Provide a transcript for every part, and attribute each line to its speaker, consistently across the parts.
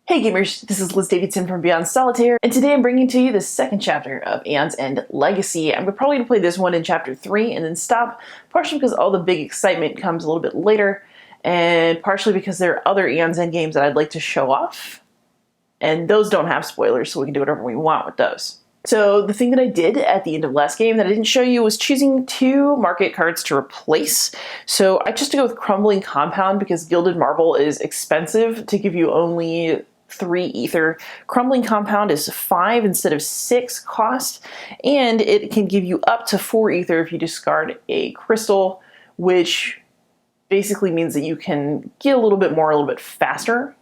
Speaker 1: Hey gamers, this is Liz Davidson from Beyond Solitaire, and today I'm bringing to you the second chapter of Aeon's End Legacy. I'm probably going to play this one in chapter 3 and then stop, partially because all the big excitement comes a little bit later, and partially because there are other Aeon's End games that I'd like to show off, and those don't have spoilers, so we can do whatever we want with those. So the thing that I did at the end of last game that I didn't show you was choosing 2 market cards to replace. So I chose to go with Crumbling Compound because Gilded Marble is expensive to give you only 3 ether. Crumbling Compound is 5 instead of 6 cost, and it can give you up to 4 ether if you discard a crystal, which basically means that you can get a little bit more a little bit faster.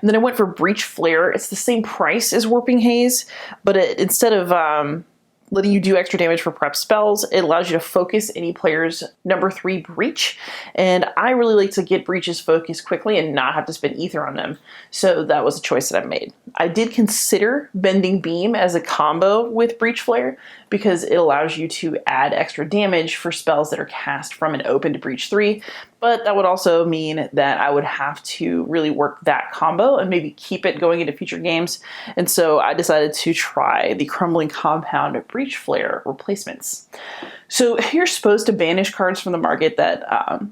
Speaker 1: And then I went for Breach Flare. It's the same price as Warping Haze, but instead of letting you do extra damage for prep spells, it allows you to focus any player's number 3 breach. And I really like to get breaches focused quickly and not have to spend ether on them. So that was a choice that I made. I did consider Bending Beam as a combo with Breach Flare because it allows you to add extra damage for spells that are cast from an open to Breach 3. But that would also mean that I would have to really work that combo and maybe keep it going into future games. And so I decided to try the Crumbling Compound Breach Flare replacements. So you're supposed to banish cards from the market that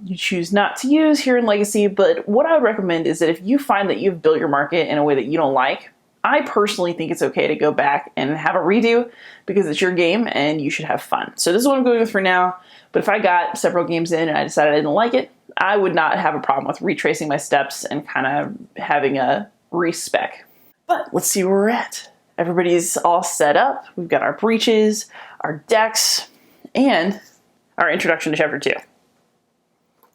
Speaker 1: you choose not to use here in Legacy, but what I would recommend is that if you find that you've built your market in a way that you don't like, I personally think it's okay to go back and have a redo because it's your game and you should have fun. So this is what I'm going with for now, but if I got several games in and I decided I didn't like it, I would not have a problem with retracing my steps and kind of having a respec. But let's see where we're at. Everybody's all set up. We've got our breaches, our decks, and our introduction to chapter 2.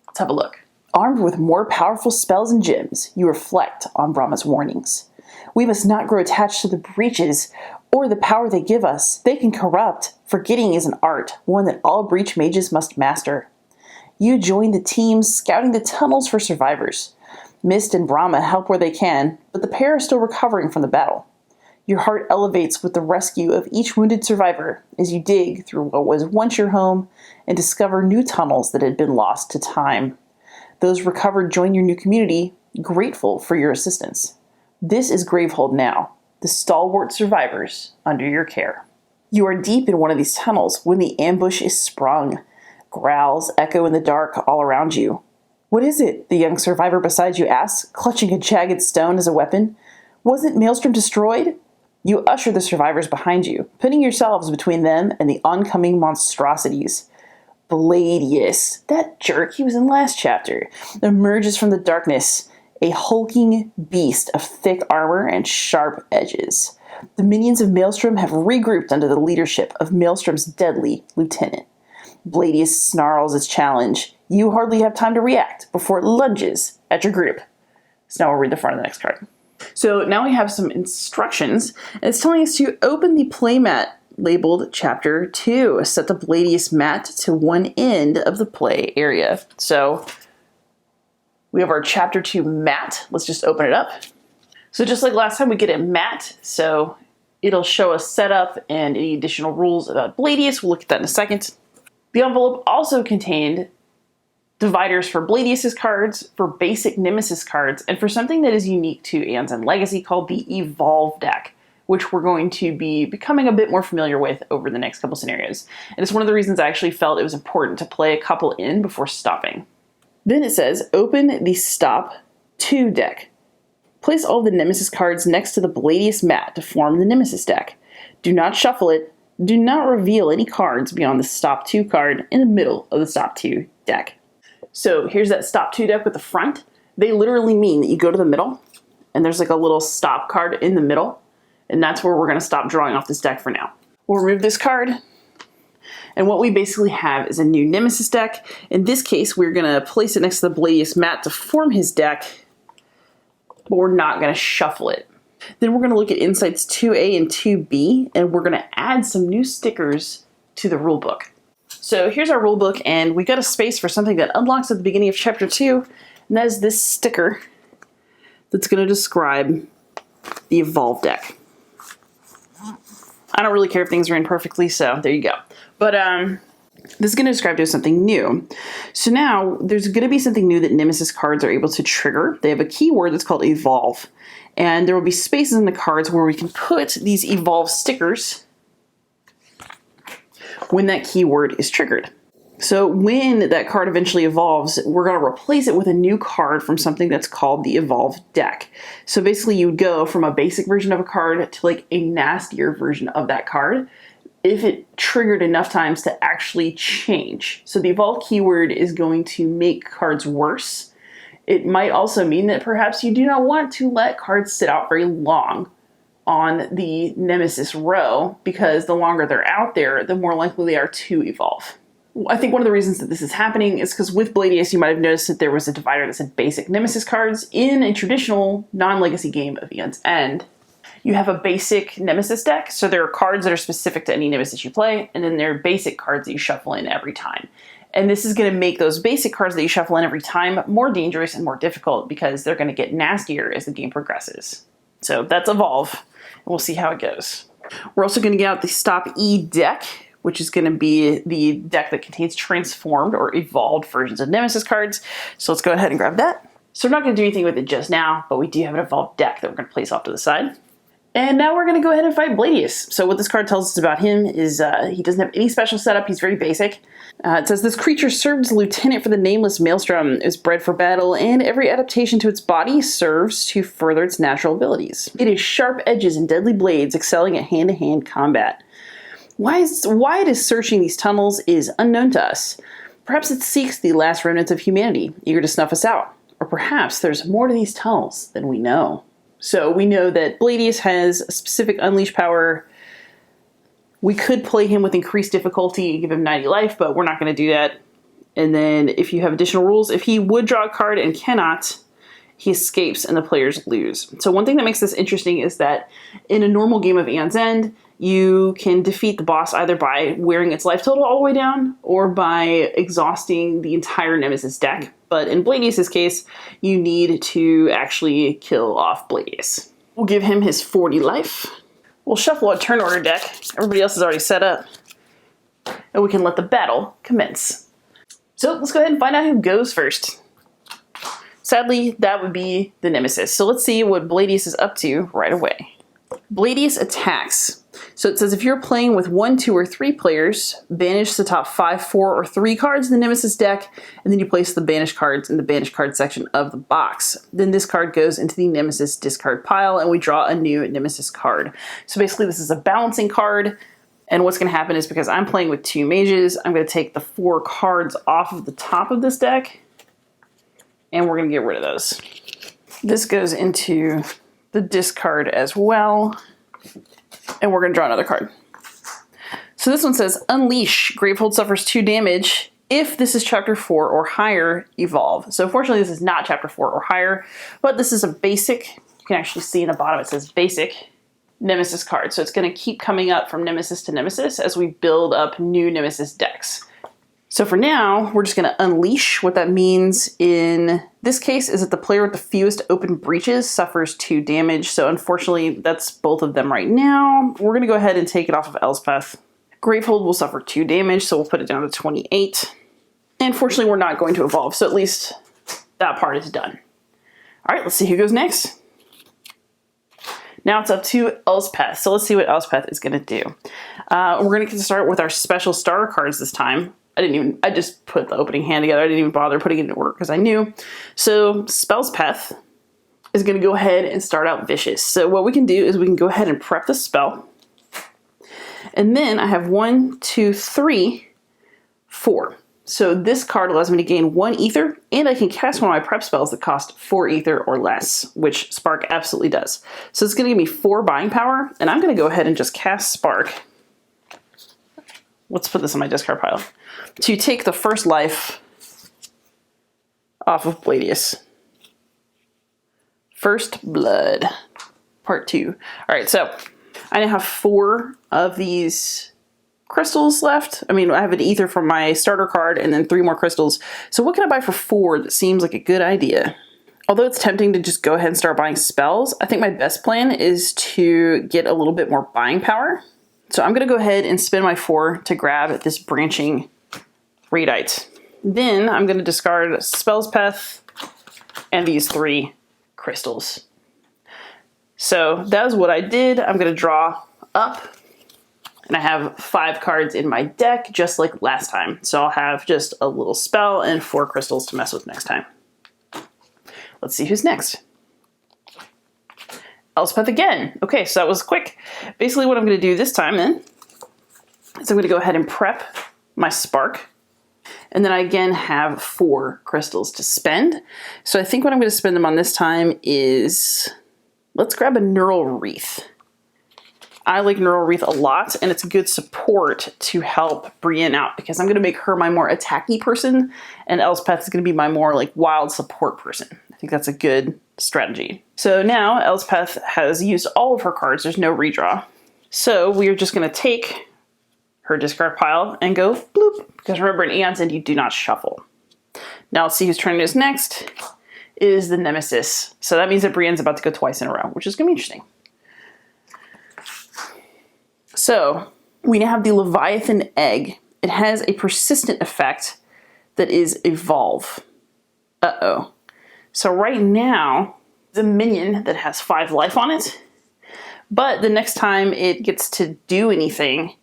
Speaker 1: Let's have a look. Armed with more powerful spells and gems, you reflect on Brahma's warnings. We must not grow attached to the breaches or the power they give us. They can corrupt. Forgetting is an art, one that all breach mages must master. You join the teams scouting the tunnels for survivors. Mist and Brahma help where they can, but the pair are still recovering from the battle. Your heart elevates with the rescue of each wounded survivor as you dig through what was once your home and discover new tunnels that had been lost to time. Those recovered join your new community, grateful for your assistance. This is Gravehold now, the stalwart survivors under your care. You are deep in one of these tunnels when the ambush is sprung. Growls echo in the dark all around you. What is it? The young survivor beside you asks, clutching a jagged stone as a weapon. Wasn't Maelstrom destroyed? You usher the survivors behind you, putting yourselves between them and the oncoming monstrosities. Bladius, that jerk he was in last chapter, emerges from the darkness, a hulking beast of thick armor and sharp edges. The minions of Maelstrom have regrouped under the leadership of Maelstrom's deadly lieutenant. Bladius snarls its challenge. You hardly have time to react before it lunges at your group. So now we'll read the front of the next card. So now we have some instructions, and it's telling us to open the playmat labeled Chapter 2. Set the Bladius mat to one end of the play area. So we have our Chapter 2 mat. Let's just open it up. So just like last time, we get a mat, so it'll show us setup and any additional rules about Bladius. We'll look at that in a second. The envelope also contained dividers for Bladius's cards, for basic Nemesis cards, and for something that is unique to Aeon's End Legacy called the Evolve deck, which we're going to be becoming a bit more familiar with over the next couple scenarios. And it's one of the reasons I actually felt it was important to play a couple in before stopping. Then it says, open the Stop 2 deck. Place all the Nemesis cards next to the Bladius mat to form the Nemesis deck. Do not shuffle it. Do not reveal any cards beyond the Stop 2 card in the middle of the Stop 2 deck. So here's that Stop 2 deck with the front. They literally mean that you go to the middle, and there's like a little stop card in the middle, and that's where we're going to stop drawing off this deck for now. We'll remove this card, and what we basically have is a new Nemesis deck. In this case, we're going to place it next to the Bladius mat to form his deck, but we're not going to shuffle it. Then we're going to look at Insights 2A and 2B, and we're going to add some new stickers to the rulebook. So here's our rulebook, and we got a space for something that unlocks at the beginning of Chapter 2, and that is this sticker that's going to describe the Evolve deck. I don't really care if things are in perfectly, so there you go. But This is going to describe to us something new. So now there's going to be something new that Nemesis cards are able to trigger. They have a keyword that's called evolve. And there will be spaces in the cards where we can put these evolve stickers when that keyword is triggered. So when that card eventually evolves, we're going to replace it with a new card from something that's called the evolved deck. So basically you would go from a basic version of a card to like a nastier version of that card if it triggered enough times to actually change. So the evolve keyword is going to make cards worse. It might also mean that perhaps you do not want to let cards sit out very long on the Nemesis row, because the longer they're out there, the more likely they are to evolve. I think one of the reasons that this is happening is because with Bladius, you might have noticed that there was a divider that said basic Nemesis cards. In a traditional non-legacy game of Aeon's End, you have a basic Nemesis deck. So there are cards that are specific to any Nemesis you play, and then there are basic cards that you shuffle in every time. And this is going to make those basic cards that you shuffle in every time more dangerous and more difficult, because they're going to get nastier as the game progresses. So that's evolve, and we'll see how it goes. We're also going to get out the Stop E deck, which is going to be the deck that contains transformed or evolved versions of Nemesis cards. So let's go ahead and grab that. So we're not going to do anything with it just now, but we do have an evolved deck that we're going to place off to the side. And now we're going to go ahead and fight Bladius. So what this card tells us about him is he doesn't have any special setup. He's very basic. It says this creature served as a lieutenant for the nameless Maelstrom, is bred for battle, and every adaptation to its body serves to further its natural abilities. It is sharp edges and deadly blades, excelling at hand-to-hand combat. Why it is searching these tunnels is unknown to us. Perhaps it seeks the last remnants of humanity, eager to snuff us out. Or perhaps there's more to these tunnels than we know. So we know that Bladius has a specific unleash power. We could play him with increased difficulty and give him 90 life, but we're not going to do that. And then if you have additional rules, if he would draw a card and cannot, he escapes and the players lose. So one thing that makes this interesting is that in a normal game of Aeon's End, you can defeat the boss either by wearing its life total all the way down or by exhausting the entire Nemesis deck. But in Bladius' case, you need to actually kill off Bladius. We'll give him his 40 life. We'll shuffle a turn order deck. Everybody else is already set up. And we can let the battle commence. So let's go ahead and find out who goes first. Sadly, that would be the Nemesis. So let's see what Bladius is up to right away. Bladius attacks. So it says if you're playing with 1, 2, or 3 players, banish the top 5, 4, or 3 cards in the Nemesis deck, and then you place the banished cards in the banished card section of the box. Then this card goes into the Nemesis discard pile, and we draw a new Nemesis card. So basically this is a balancing card, and what's going to happen is because I'm playing with 2 mages, I'm going to take the 4 cards off of the top of this deck, and we're going to get rid of those. This goes into the discard as well. And we're going to draw another card. So this one says, Unleash. Gravehold suffers 2 damage if this is Chapter 4 or higher, evolve. So unfortunately this is not Chapter 4 or higher, but this is a basic, you can actually see in the bottom it says basic Nemesis card. So it's going to keep coming up from Nemesis to Nemesis as we build up new Nemesis decks. So for now, we're just going to unleash. What that means in this case is that the player with the fewest open breaches suffers 2 damage. So unfortunately, that's both of them right now. We're going to go ahead and take it off of Elspeth. Gravehold will suffer 2 damage, so we'll put it down to 28. And fortunately, we're not going to evolve, so at least that part is done. All right, let's see who goes next. Now it's up to Elspeth. So let's see what Elspeth is going to do. We're going to start with our special starter cards this time. I just put the opening hand together. I didn't even bother putting it in order because I knew. So Spellspeth is going to go ahead and start out vicious. So what we can do is we can go ahead and prep the spell. And then I have 1, 2, 3, 4. So this card allows me to gain 1 ether, and I can cast one of my prep spells that cost 4 ether or less, which Spark absolutely does. So it's going to give me 4 buying power, and I'm going to go ahead and just cast Spark. Let's put this in my discard pile. To take the first life off of Bladius. First Blood, Part 2. All right, so I now have 4 of these crystals left. I mean, I have an ether from my starter card and then 3 more crystals. So what can I buy for 4 that seems like a good idea? Although it's tempting to just go ahead and start buying spells, I think my best plan is to get a little bit more buying power. So I'm going to go ahead and spend my 4 to grab this branching Radite. Then I'm going to discard Spellspeth and these 3 crystals. So that is what I did. I'm going to draw up, and I have 5 cards in my deck, just like last time. So I'll have just a little spell and 4 crystals to mess with next time. Let's see who's next. Elspeth again. Okay, so that was quick. Basically what I'm going to do this time then is I'm going to go ahead and prep my Spark. And then I again have 4 crystals to spend. So I think what I'm going to spend them on this time is, let's grab a Neural Wreath. I like Neural Wreath a lot, and it's a good support to help Brienne out because I'm going to make her my more attacky person, and Elspeth is going to be my more like wild support person. I think that's a good strategy. So now Elspeth has used all of her cards. There's no redraw. So we are just going to take her discard pile and go bloop. Because remember, in Aeon's End, you do not shuffle. Now let's see whose turn it is next. Is the Nemesis. So that means that Brienne's about to go twice in a row, which is going to be interesting. So we now have the Leviathan Egg. It has a persistent effect that is Evolve. Uh-oh. So right now, the minion that has 5 life on it, but the next time it gets to do anything,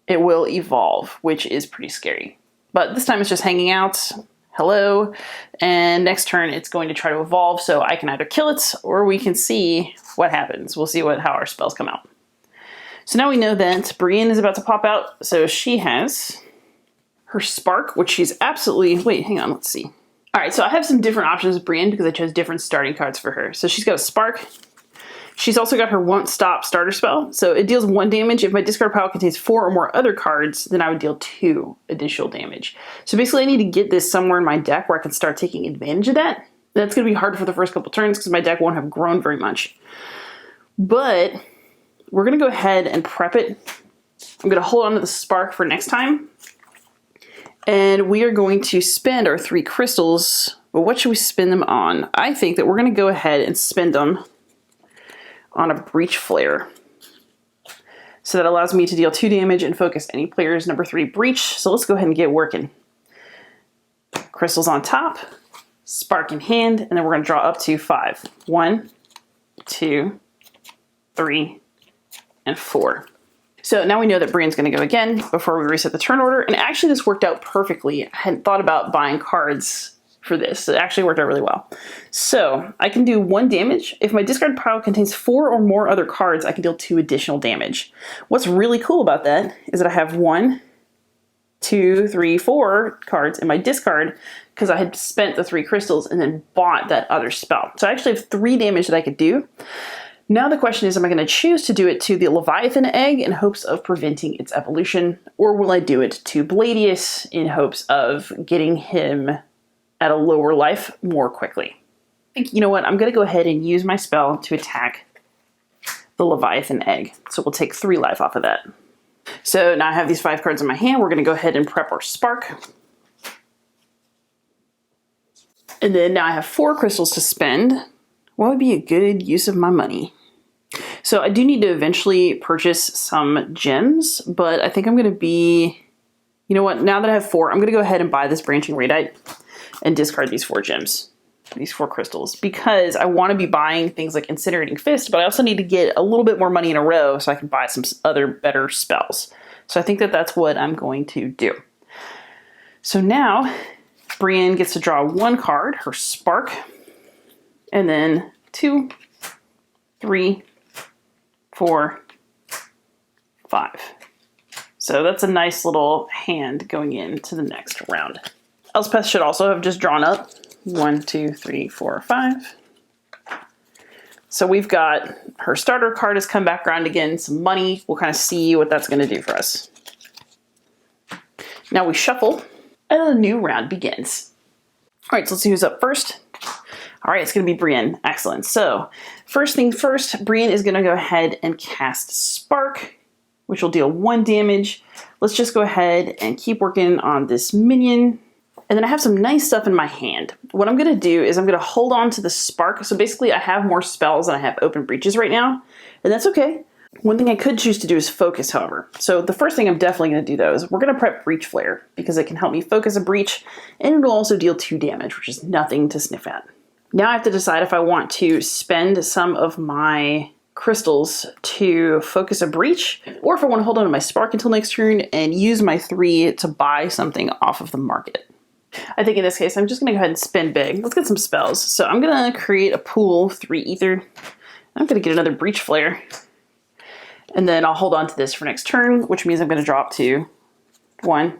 Speaker 1: it will evolve, which is pretty scary. But this time it's just hanging out. Hello. And next turn it's going to try to evolve, so I can either kill it or we can see what happens. We'll see how our spells come out. So now we know that Brienne is about to pop out. So she has her Spark, which she's absolutely... Wait, hang on, let's see. All right, so I have some different options with Brienne because I chose different starting cards for her. So she's got a Spark. She's also got her Won't Stop starter spell. So it deals 1 damage. If my discard pile contains 4 or more other cards, then I would deal 2 additional damage. So basically I need to get this somewhere in my deck where I can start taking advantage of that. That's going to be hard for the first couple turns because my deck won't have grown very much. But we're going to go ahead and prep it. I'm going to hold on to the Spark for next time. And we are going to spend our 3 crystals. But what should we spend them on? I think that we're going to go ahead and spend them on a Breach Flare. So that allows me to deal 2 damage and focus any player's number 3 Breach. So let's go ahead and get working. Crystals on top, Spark in hand, and then we're going to draw up to 5. 1, 2, 3, and 4. So now we know that Brienne's going to go again before we reset the turn order. And actually this worked out perfectly. I hadn't thought about buying cards for this. It actually worked out really well. So I can do 1 damage. If my discard pile contains 4 or more other cards, I can deal 2 additional damage. What's really cool about that is that I have 1, 2, 3, 4 cards in my discard because I had spent the 3 crystals and then bought that other spell. So I actually have 3 damage that I could do. Now the question is, am I going to choose to do it to the Leviathan Egg in hopes of preventing its evolution, or will I do it to Bladius in hopes of getting him at a lower life more quickly? I think, you know what, I'm going to go ahead and use my spell to attack the Leviathan Egg. So we'll take 3 life off of that. So now I have these 5 cards in my hand. We're going to go ahead and prep our Spark. And then now I have 4 crystals to spend. What would be a good use of my money? So I do need to eventually purchase some gems, but I think I'm going to be, you know what, now that I have 4, I'm going to go ahead and buy this Branching Radite and discard these 4 gems, these 4 crystals, because I want to be buying things like Incinerating Fist, but I also need to get a little bit more money in a row so I can buy some other better spells. So I think that that's what I'm going to do. So now Brienne gets to draw 1 card, her Spark, and then 2, 3, 4, 5. So that's a nice little hand going into the next round. Elspeth should also have just drawn up 1, 2, 3, 4, 5. So we've got her starter card has come back around again, some money. We'll kind of see what that's going to do for us. Now we shuffle, and a new round begins. All right, so let's see who's up first. All right, it's going to be Brienne. Excellent. So first thing first, Brienne is going to go ahead and cast Spark, which will deal 1 damage. Let's just go ahead and keep working on this minion. And then I have some nice stuff in my hand. What I'm going to do is I'm going to hold on to the Spark. So basically I have more spells than I have open breaches right now. And that's okay. One thing I could choose to do is focus, however. So the first thing I'm definitely going to do, though, is we're going to prep Breach Flare, because it can help me focus a breach, and it'll also deal 2 damage, which is nothing to sniff at. Now I have to decide if I want to spend some of my crystals to focus a breach, or if I want to hold on to my spark until next turn and use my 3 to buy something off of the market. I think in this case, I'm just going to go ahead and spin big. Let's get some spells. So I'm going to create a pool, 3 ether. I'm going to get another Breach Flare. And then I'll hold on to this for next turn, which means I'm going to drop to 1,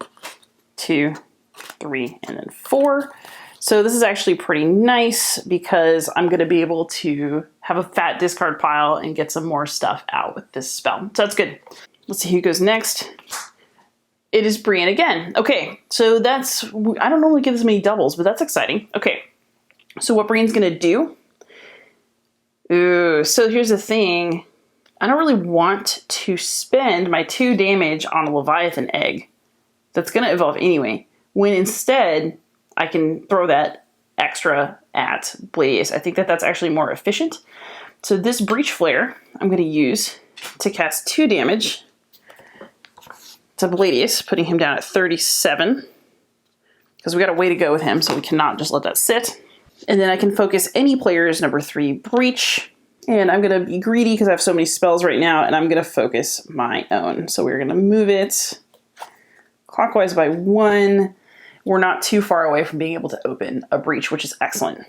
Speaker 1: 2, 3, and then 4. So this is actually pretty nice because I'm going to be able to have a fat discard pile and get some more stuff out with this spell. So that's good. Let's see who goes next. It is Brienne again. Okay, so that's, I don't normally give this many doubles, but that's exciting. Okay, so what Brienne's going to do. Ooh, so here's the thing. I don't really want to spend my 2 damage on a Leviathan egg that's going to evolve anyway, when instead I can throw that extra at Bladius. I think that that's actually more efficient. So this Breach Flare I'm going to use to cast 2 damage to Bladius, putting him down at 37, because we got a way to go with him, so we cannot just let that sit. And then I can focus any player's number 3 breach. And I'm going to be greedy because I have so many spells right now, and I'm going to focus my own. So we're going to move it clockwise by 1. We're not too far away from being able to open a breach, which is excellent.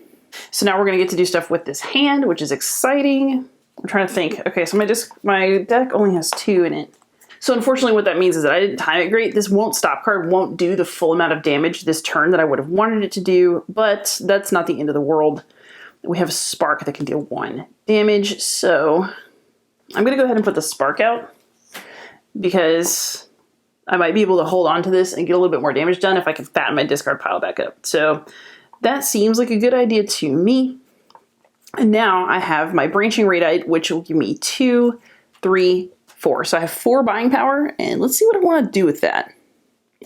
Speaker 1: So now we're going to get to do stuff with this hand, which is exciting. I'm trying to think. Okay, so my deck only has 2 in it. So unfortunately what that means is that I didn't time it great. This won't stop card won't do the full amount of damage this turn that I would have wanted it to do, but that's not the end of the world. We have a spark that can deal 1 damage, so I'm going to go ahead and put the spark out because I might be able to hold on to this and get a little bit more damage done if I can fatten my discard pile back up. So that seems like a good idea to me. And now I have my branching radite, which will give me 2, 3, 4. So I have 4 buying power, and let's see what I want to do with that.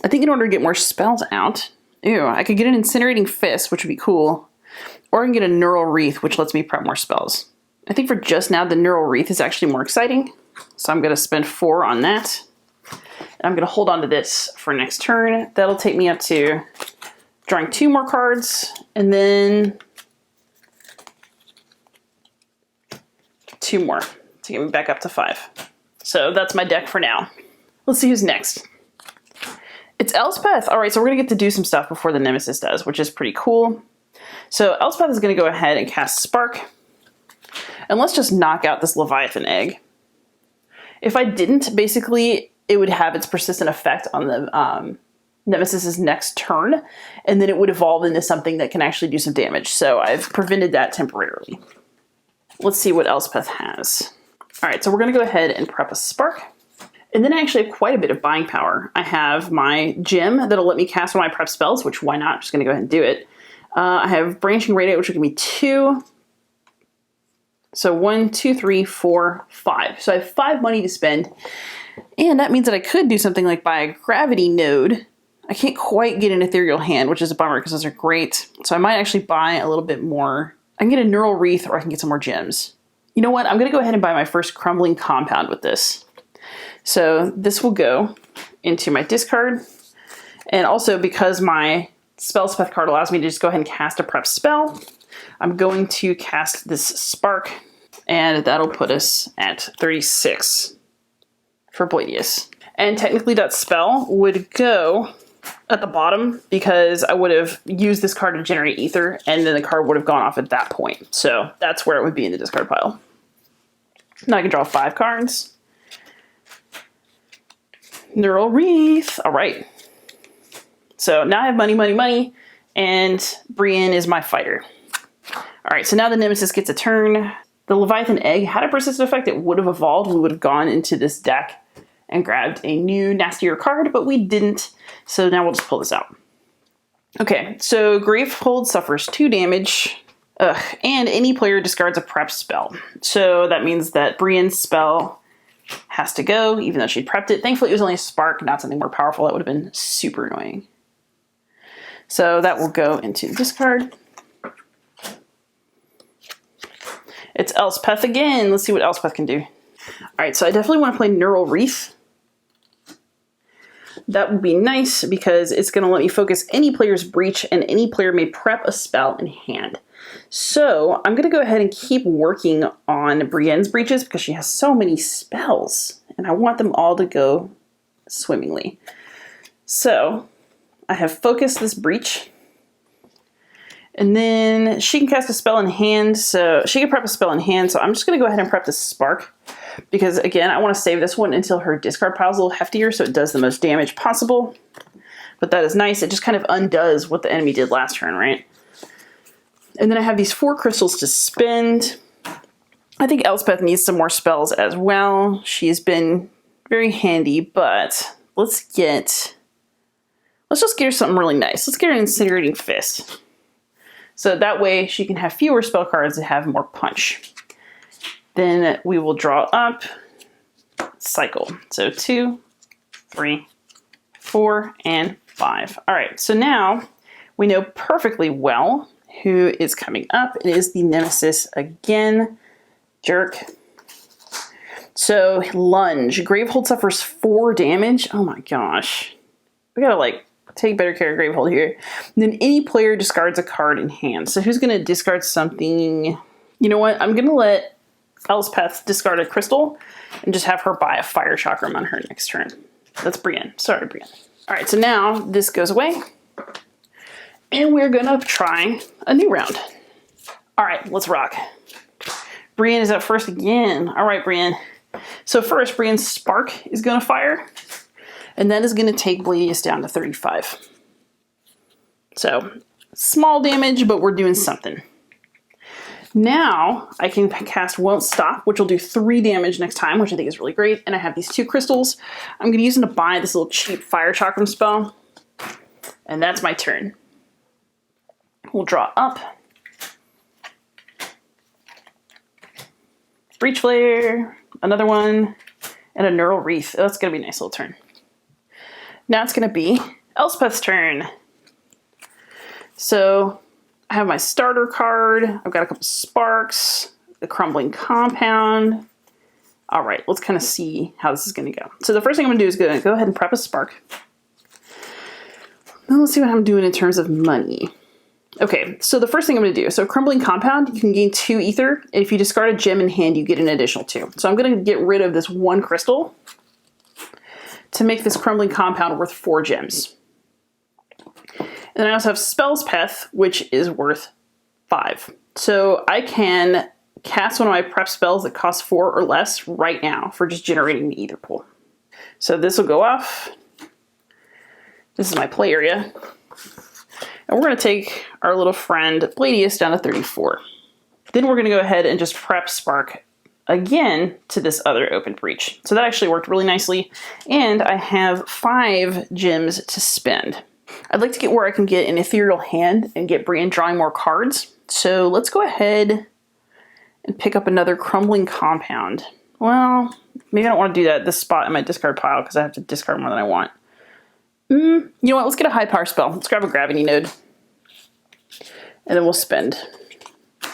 Speaker 1: I think in order to get more spells out, I could get an Incinerating Fist, which would be cool. Or I can get a Neural Wreath, which lets me prep more spells. I think for just now, the Neural Wreath is actually more exciting. So I'm going to spend 4 on that. And I'm going to hold on to this for next turn. That'll take me up to drawing 2 more cards. And then 2 more to get me back up to 5. So that's my deck for now. Let's see who's next. It's Elspeth. All right, so we're going to get to do some stuff before the Nemesis does, which is pretty cool. So Elspeth is going to go ahead and cast Spark. And let's just knock out this Leviathan egg. If I didn't, basically, it would have its persistent effect on the Nemesis's next turn. And then it would evolve into something that can actually do some damage. So I've prevented that temporarily. Let's see what Elspeth has. All right, so we're going to go ahead and prep a Spark. And then I actually have quite a bit of buying power. I have my gem that'll let me cast one of my prep spells, which why not? I'm just going to go ahead and do it. I have Branching Radite, which will give me 2. So 1, 2, 3, 4, 5. So I have 5 money to spend. And that means that I could do something like buy a Gravity Node. I can't quite get an Ethereal Hand, which is a bummer because those are great. So I might actually buy a little bit more. I can get a Neural Wreath or I can get some more gems. You know what? I'm going to go ahead and buy my first Crumbling Compound with this. So this will go into my discard. And also because my Spellspeth card allows me to just go ahead and cast a prep spell, I'm going to cast this Spark, and that'll put us at 36 for Bladius. And technically that spell would go at the bottom because I would have used this card to generate ether, and then the card would have gone off at that point. So that's where it would be in the discard pile. Now I can draw 5 cards. Neural Wreath. All right. So now I have money, money, money, and Brienne is my fighter. All right, so now the Nemesis gets a turn. The Leviathan Egg had a persistent effect. It would have evolved. We would have gone into this deck and grabbed a new, nastier card, but we didn't. So now we'll just pull this out. Okay, so Gravehold suffers 2 damage, and any player discards a prep spell. So that means that Brienne's spell has to go, even though she'd prepped it. Thankfully, it was only a Spark, not something more powerful. That would have been super annoying. So that will go into discard. It's Elspeth again. Let's see what Elspeth can do. All right, so I definitely want to play Neural Wreath. That would be nice because it's going to let me focus any player's breach, and any player may prep a spell in hand. So I'm going to go ahead and keep working on Brienne's breaches because she has so many spells, and I want them all to go swimmingly. So I have focused this breach, and then she can cast a spell in hand, so she can prep a spell in hand, so I'm just going to go ahead and prep the Spark, because again, I want to save this one until her discard pile is a little heftier, so it does the most damage possible. But that is nice, it just kind of undoes what the enemy did last turn, right? And then I have these 4 crystals to spend. I think Elspeth needs some more spells as well. She's been very handy, but let's just get her something really nice. Let's get her an Incinerating Fist. So that way she can have fewer spell cards and have more punch. Then we will draw up, cycle. So 2, 3, 4, and 5. All right, so now we know perfectly well who is coming up. It is the Nemesis again. Jerk. So lunge. Gravehold suffers 4 damage. Oh my gosh. We gotta like take better care of Gravehold here. And then any player discards a card in hand. So who's gonna discard something? You know what? I'm gonna let Elspeth discard a crystal and just have her buy a Fire Chakram on her next turn. That's Brienne. Sorry, Brienne. All right, so now this goes away. And we're gonna try a new round. All right, let's rock. Brienne is up first again. All right, Brienne. So first, Brienne's Spark is gonna fire, and that is gonna take Bladius down to 35. So small damage, but we're doing something. Now I can cast Won't Stop, which will do 3 damage next time, which I think is really great. And I have these 2 crystals. I'm gonna use them to buy this little cheap Fire Chakram spell. And that's my turn. We'll draw up. Breach Flare, another one, and a Neural Wreath. Oh, that's going to be a nice little turn. Now it's going to be Elspeth's turn. So I have my starter card. I've got a couple sparks, the Crumbling Compound. All right, let's kind of see how this is going to go. So the first thing I'm going to do is go ahead and prep a spark. Now let's see what I'm doing in terms of money. Okay, so the first thing I'm going to do, so Crumbling Compound, you can gain 2 ether, and if you discard a gem in hand, you get an additional 2. So I'm going to get rid of this 1 crystal to make this Crumbling Compound worth 4 gems. And then I also have Spellspeth, which is worth 5. So I can cast one of my prep spells that costs 4 or less right now for just generating the ether pool. So this will go off. This is my play area. And we're going to take our little friend Bladius down to 34. Then we're going to go ahead and just prep Spark again to this other open breach. So that actually worked really nicely. And I have 5 gems to spend. I'd like to get where I can get an Ethereal Hand and get Brienne drawing more cards. So let's go ahead and pick up another Crumbling Compound. Well, maybe I don't want to do that at this spot in my discard pile because I have to discard more than I want. You know what, let's get a high power spell. Let's grab a Gravity Node. And then we'll spend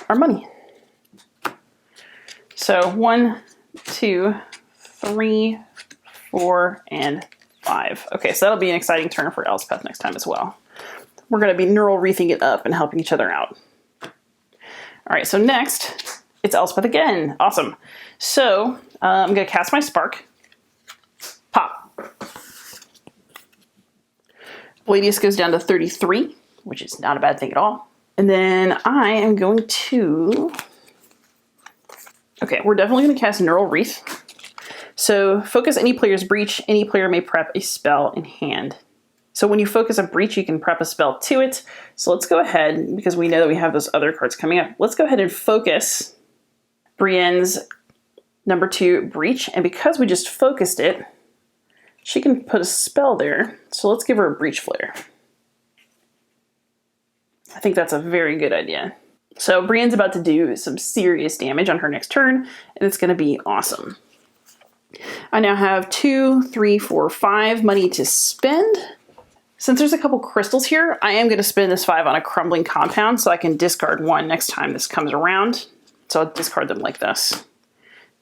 Speaker 1: our money. So 1, 2, 3, 4, and 5. Okay, so that'll be an exciting turn for Elspeth next time as well. We're going to be Neural Wreathing it up and helping each other out. All right, so next, it's Elspeth again. Awesome. So I'm going to cast my Spark. Pop. Bladius goes down to 33, which is not a bad thing at all. And then I am going to... Okay, we're definitely going to cast Neural Wreath. So focus any player's breach. Any player may prep a spell in hand. So when you focus a breach, you can prep a spell to it. So let's go ahead, because we know that we have those other cards coming up. Let's go ahead and focus Brienne's number 2 breach. And because we just focused it, she can put a spell there. So let's give her a Breach Flare. I think that's a very good idea. So Brienne's about to do some serious damage on her next turn, and it's going to be awesome. I now have 2, 3, 4, 5 money to spend. Since there's a couple crystals here, I am going to spend this 5 on a Crumbling Compound so I can discard 1 next time this comes around. So I'll discard them like this.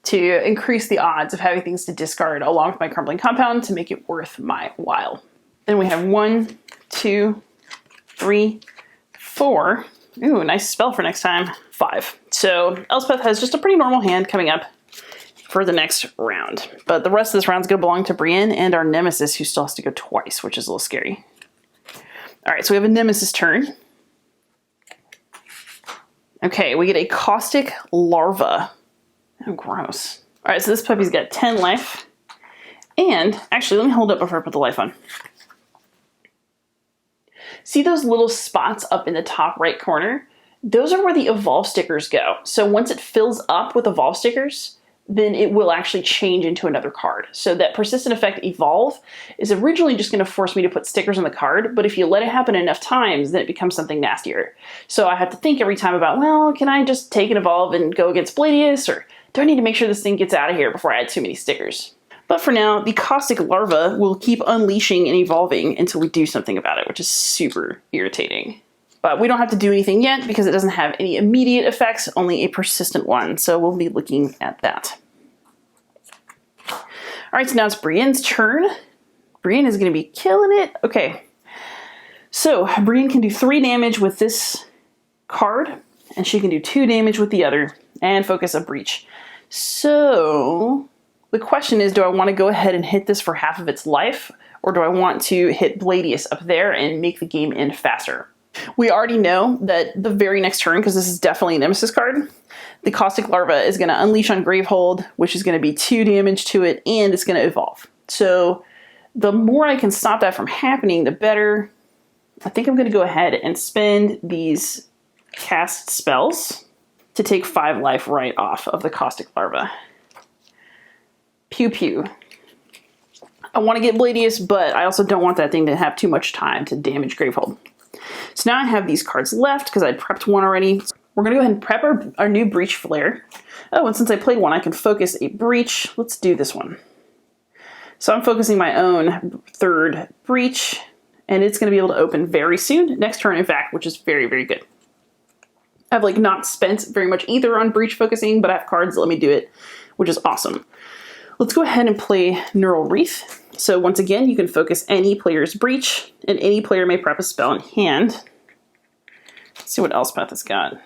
Speaker 2: to increase the odds of having things to discard along with my Crumbling Compound to make it worth my while. Then we have 1, 2, 3, 4. Ooh, nice spell for next time. 5. So Elspeth has just a pretty normal hand coming up for the next round. But the rest of this round is going to belong to Brienne and our Nemesis, who still has to go twice, which is a little scary. All right, so we have a Nemesis turn. Okay, we get a Caustic Larva. Oh, gross. All right, so this puppy's got 10 life. And actually, let me hold it before I put the life on. See those little spots up in the top right corner? Those are where the evolve stickers go. So once it fills up with evolve stickers, then it will actually change into another card. So that persistent effect evolve is originally just going to force me to put stickers on the card, but if you let it happen enough times, then it becomes something nastier. So I have to think every time about, well, can I just take an evolve and go against Bladius, or do I need to make sure this thing gets out of here before I add too many stickers? But for now, the Caustic Larva will keep unleashing and evolving until we do something about it, which is super irritating. But we don't have to do anything yet because it doesn't have any immediate effects, only a persistent one. So we'll be looking at that. All right, so now it's Brienne's turn. Brienne is going to be killing it. Okay, so Brienne can do 3 damage with this card, and she can do 2 damage with the other, and focus a breach. So the question is, do I want to go ahead and hit this for half of its life, or do I want to hit Bladius up there and make the game end faster? We already know that the very next turn, because this is definitely a Nemesis card, the Caustic Larva is going to unleash on Gravehold, which is going to be 2 damage to it, and it's going to evolve. So the more I can stop that from happening, the better. I think I'm going to go ahead and spend these cast spells to take 5 life right off of the Caustic Larva. Pew pew. I want to get Bladius, but I also don't want that thing to have too much time to damage Gravehold. So now I have these cards left because I prepped one already. We're going to go ahead and prep our new Breach Flare. Oh, and since I played one, I can focus a Breach. Let's do this one. So I'm focusing my own 3rd Breach, and it's going to be able to open very soon. Next turn, in fact, which is very, very good. I've like not spent very much either on Breach focusing, but I have cards that let me do it, which is awesome. Let's go ahead and play Neural Wreath. So once again, you can focus any player's Breach, and any player may prep a spell in hand. Let's see what Elspeth has got.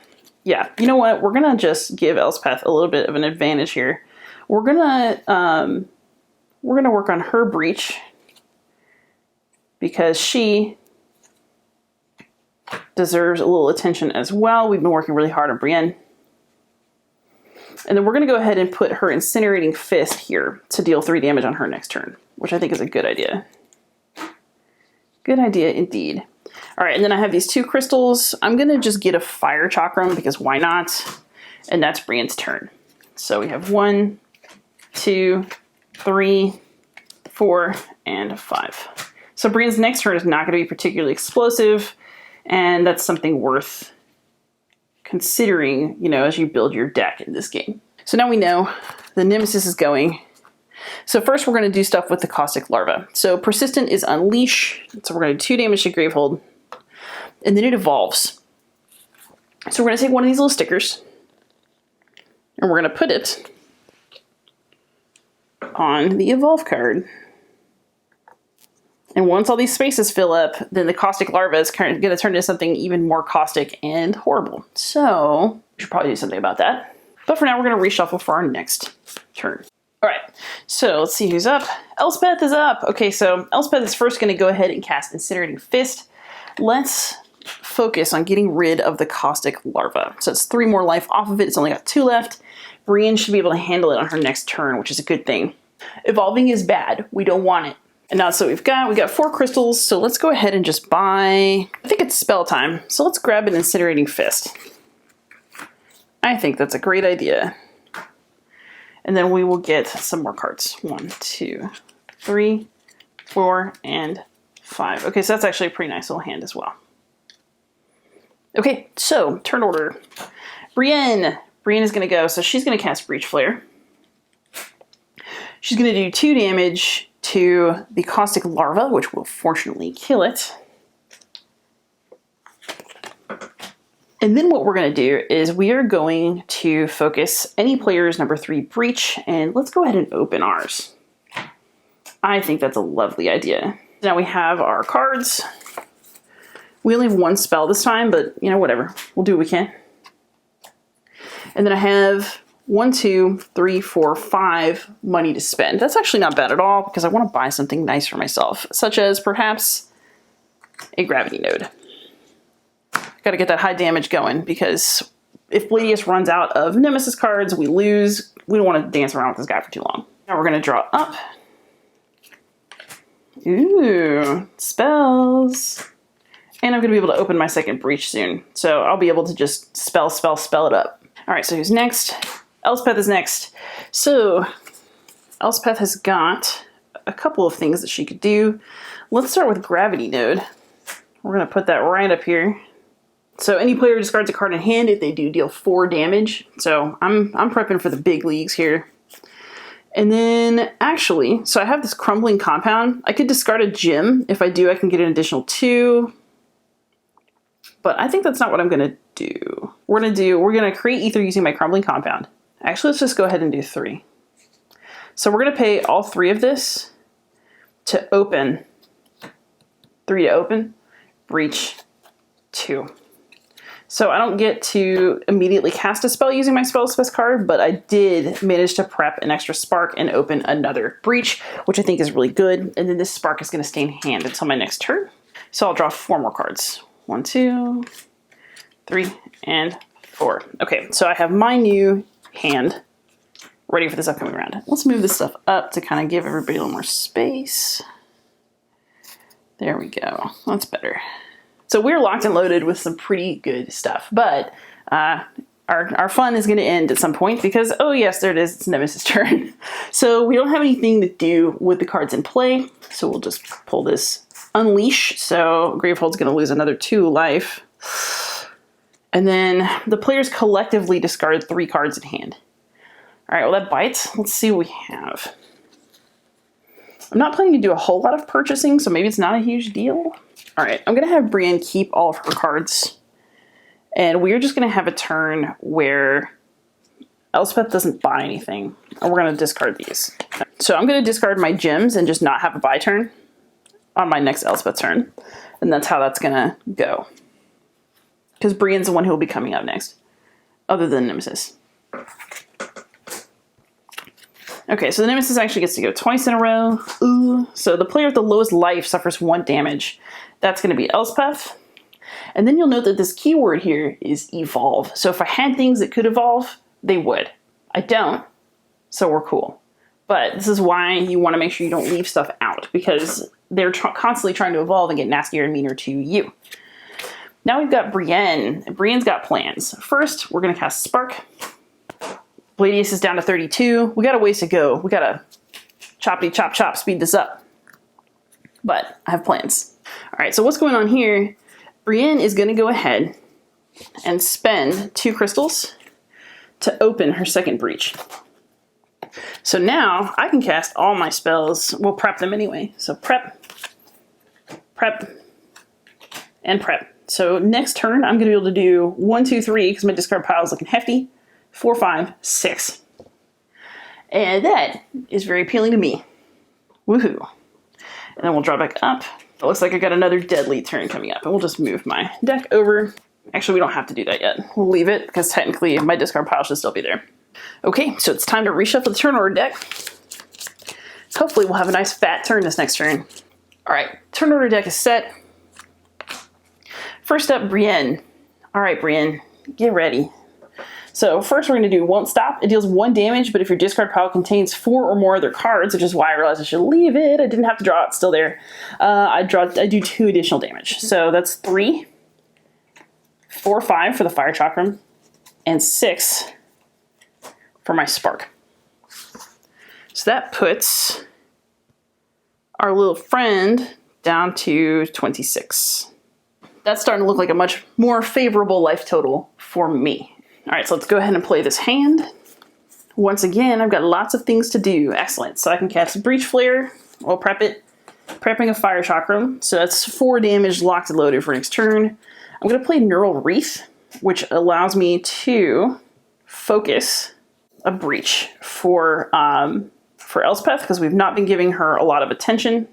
Speaker 2: Yeah, you know what? We're gonna just give Elspeth a little bit of an advantage here. We're gonna work on her Breach because she deserves a little attention as well. We've been working really hard on Brienne. And then we're going to go ahead and put her Incinerating Fist here to deal 3 damage on her next turn, which I think is a good idea. Good idea indeed. All right, and then I have these 2 crystals. I'm going to just get a Fire Chakram because why not? And that's Brienne's turn. So we have 1, 2, 3, 4, and 5. So Brienne's next turn is not going to be particularly explosive, and that's something worth considering, you know, as you build your deck in this game. So now we know the Nemesis is going. So first we're going to do stuff with the Caustic Larva. So Persistent is Unleash. So we're going to do 2 damage to Gravehold. And then it evolves. So we're going to take one of these little stickers. And we're going to put it on the Evolve card. And once all these spaces fill up, then the Caustic Larva is kind of going to turn into something even more caustic and horrible. So we should probably do something about that. But for now, we're going to reshuffle for our next turn. All right, so let's see who's up. Elspeth is up. Okay, so Elspeth is first going to go ahead and cast Incinerating Fist. Let's focus on getting rid of the Caustic Larva. So it's 3 more life off of it. It's only got 2 left. Brienne should be able to handle it on her next turn, which is a good thing. Evolving is bad. We don't want it. And now so we got 4 crystals, so let's go ahead and just buy, I think it's spell time. So let's grab an Incinerating Fist. I think that's a great idea. And then we will get some more cards. 1, 2, 3, 4, and 5. Okay, so that's actually a pretty nice little hand as well. Okay, so turn order. Brienne. Brienne is going to go, so she's going to cast Breach Flare. She's going to do 2 damage to the Caustic Larva, which will fortunately kill it. And then what we're going to do is we are going to focus any player's number 3 breach, and let's go ahead and open ours. I think that's a lovely idea. Now we have our cards. We only have 1 spell this time, but you know, whatever. We'll do what we can. And then I have 1, 2, 3, 4, 5 money to spend. That's actually not bad at all because I want to buy something nice for myself, such as perhaps a gravity node. Got to get that high damage going because if Bladius runs out of Nemesis cards, we lose. We don't want to dance around with this guy for too long. Now we're going to draw up. Ooh, spells. And I'm going to be able to open my second breach soon. So I'll be able to just spell it up. All right, so who's next? Elspeth is next. So Elspeth has got a couple of things that she could do. Let's start with Gravity Node. We're going to put that right up here. So any player discards a card in hand if they do deal 4 damage. So I'm prepping for the big leagues here. And then actually, so I have this Crumbling Compound. I could discard a gem. If I do, I can get an additional 2. But I think that's not what I'm going to do. We're going to create ether using my Crumbling Compound. Actually, let's just go ahead and do 3. So we're going to pay all 3 of this to open. 3 to open, breach 2. So I don't get to immediately cast a spell using my spell special card, but I did manage to prep an extra spark and open another breach, which I think is really good. And then this spark is going to stay in hand until my next turn. So I'll draw 4 more cards. 1, 2, 3, and 4. Okay, so I have my new hand ready for this upcoming round. Let's move this stuff up to kind of give everybody a little more space. There we go. That's better. So we're locked and loaded with some pretty good stuff, but our fun is going to end at some point because, oh yes, there it is. It's Nemesis' turn. So we don't have anything to do with the cards in play, so we'll just pull this Unleash. So Gravehold's going to lose another 2 life. And then the players collectively discard 3 cards in hand. All right, well that bites. Let's see what we have. I'm not planning to do a whole lot of purchasing, so maybe it's not a huge deal. All right, I'm going to have Brienne keep all of her cards. And we're just going to have a turn where Elspeth doesn't buy anything. And we're going to discard these. So I'm going to discard my gems and just not have a buy turn on my next Elspeth turn. And that's how that's going to go. Because Brienne's the one who will be coming up next. Other than Nemesis. Okay, so the Nemesis actually gets to go twice in a row. Ooh. So the player with the lowest life suffers 1 damage. That's going to be Elspeth. And then you'll note that this keyword here is evolve. So if I had things that could evolve, they would. I don't, so we're cool. But this is why you want to make sure you don't leave stuff out, because they're constantly trying to evolve and get nastier and meaner to you. Now we've got Brienne. Brienne's got plans. First, we're going to cast Spark. Bladius is down to 32. We got a ways to go. We got to choppity chop chop speed this up. But I have plans. All right, so what's going on here? Brienne is going to go ahead and spend 2 crystals to open her second breach. So now I can cast all my spells. We'll prep them anyway. So prep, prep, and prep. So next turn, I'm going to be able to do 1, 2, 3, because my discard pile is looking hefty. 4, 5, 6. And that is very appealing to me. Woohoo. And then we'll draw back up. It looks like I got another deadly turn coming up. And we'll just move my deck over. Actually, we don't have to do that yet. We'll leave it, because technically my discard pile should still be there. Okay, so it's time to reshuffle the turn order deck. Hopefully we'll have a nice fat turn this next turn. All right, turn order deck is set. First up, Brienne. All right, Brienne, get ready. So first we're going to do Won't Stop. It deals 1 damage, but if your discard pile contains 4 or more other cards, which is why I realized I should leave it. I didn't have to draw it, it's still there. I do 2 additional damage. So that's 3, 4, 5 for the Fire Chakram, and 6 for my Spark. So that puts our little friend down to 26. That's starting to look like a much more favorable life total for me. All right, so let's go ahead and play this hand. Once again, I've got lots of things to do. Excellent. So I can cast Breach Flare. We'll prep it. Prepping a Fire Chakram. So that's 4 damage locked and loaded for next turn. I'm going to play Neural Wreath. which allows me to focus a breach for Elspeth, because we've not been giving her a lot of attention,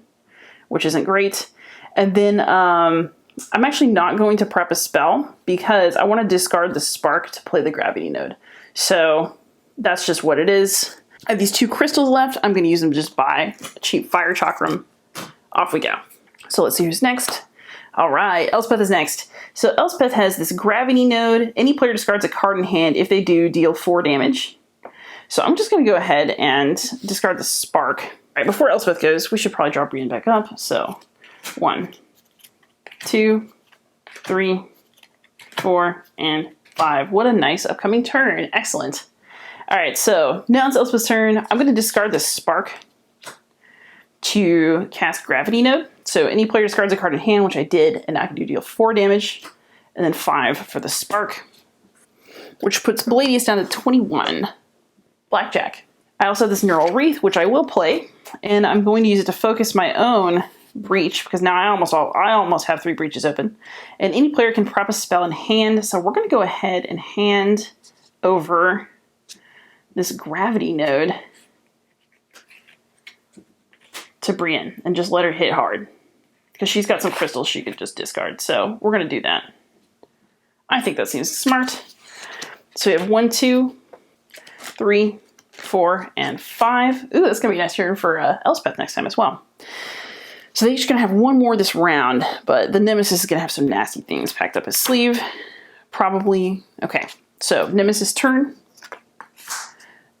Speaker 2: which isn't great. And then I'm actually not going to prep a spell because I want to discard the spark to play the gravity node. So that's just what it is. I have these 2 crystals left. I'm going to use them to just buy a cheap fire chakram. Off we go. So let's see who's next. All right, Elspeth is next. So Elspeth has this gravity node. Any player discards a card in hand. If they do, deal 4 damage. So I'm just going to go ahead and discard the spark. All right, before Elspeth goes, we should probably drop Brienne back up. So 1, 2, 3, 4, and 5. What a nice upcoming turn. Excellent. All right, so now it's Elspeth's turn. I'm going to discard the spark to cast Gravity Node. So any player discards a card in hand, which I did, and I can deal 4 damage, and then 5 for the spark, which puts Bladius down to 21. Blackjack. I also have this Neural Wreath, which I will play, and I'm going to use it to focus my own breach, because now I almost have 3 breaches open. And any player can prep a spell in hand, so we're going to go ahead and hand over this Gravity Node to Brienne and just let her hit hard, because she's got some crystals she could just discard. So we're going to do that. I think that seems smart. So we have 1, 2, 3, 4, and 5. Ooh, that's going to be a nice turn for Elspeth next time as well. So they're each going to have 1 more this round, but the Nemesis is going to have some nasty things packed up his sleeve. Probably. Okay, so Nemesis turn.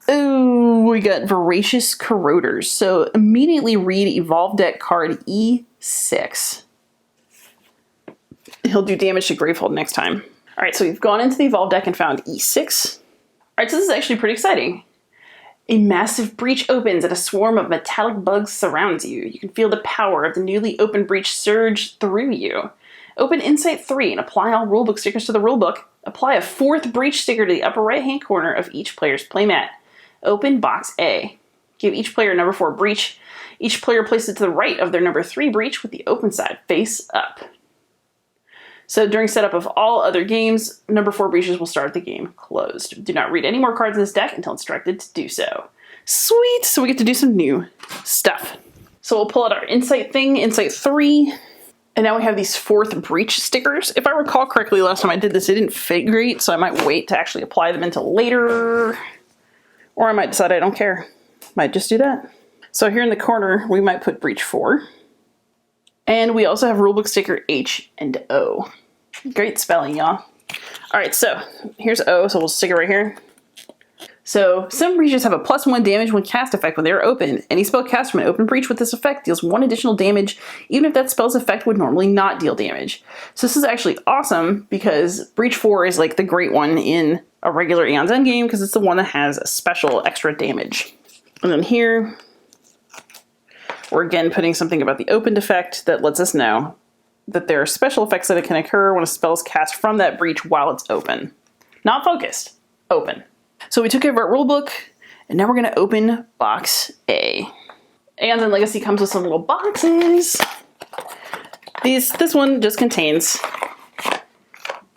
Speaker 2: Ooh, we got Voracious Corroders. So immediately read Evolve Deck card E6. He'll do damage to Gravehold next time. All right, so we've gone into the Evolve Deck and found E6. All right, so this is actually pretty exciting. A massive breach opens and a swarm of metallic bugs surrounds you. You can feel the power of the newly opened breach surge through you. Open Insight 3 and apply all rulebook stickers to the rulebook. Apply a 4th breach sticker to the upper right-hand corner of each player's playmat. Open box A. Give each player a number 4 breach. Each player places it to the right of their number 3 breach with the open side face up. So during setup of all other games, number 4 breaches will start the game closed. Do not read any more cards in this deck until instructed to do so. Sweet! So we get to do some new stuff. So we'll pull out our Insight thing, Insight 3. And now we have these 4th breach stickers. If I recall correctly, last time I did this, it didn't fit great, so I might wait to actually apply them until later. Or I might decide I don't care. Might just do that. So here in the corner, we might put breach 4. And we also have rulebook sticker H and O. Great spelling, y'all. All right, so here's O, so we'll stick it right here. So some breaches have a +1 damage when cast effect when they are open. Any spell cast from an open breach with this effect deals 1 additional damage, even if that spell's effect would normally not deal damage. So this is actually awesome because breach 4 is like the great one in a regular Aeon's Endgame because it's the one that has a special extra damage. And then here, we're again putting something about the opened effect that lets us know that there are special effects that can occur when a spell is cast from that breach while it's open. Not focused, open. So we took care of our rulebook, and now we're going to open box A. Aeon's End Legacy comes with some little boxes. This one just contains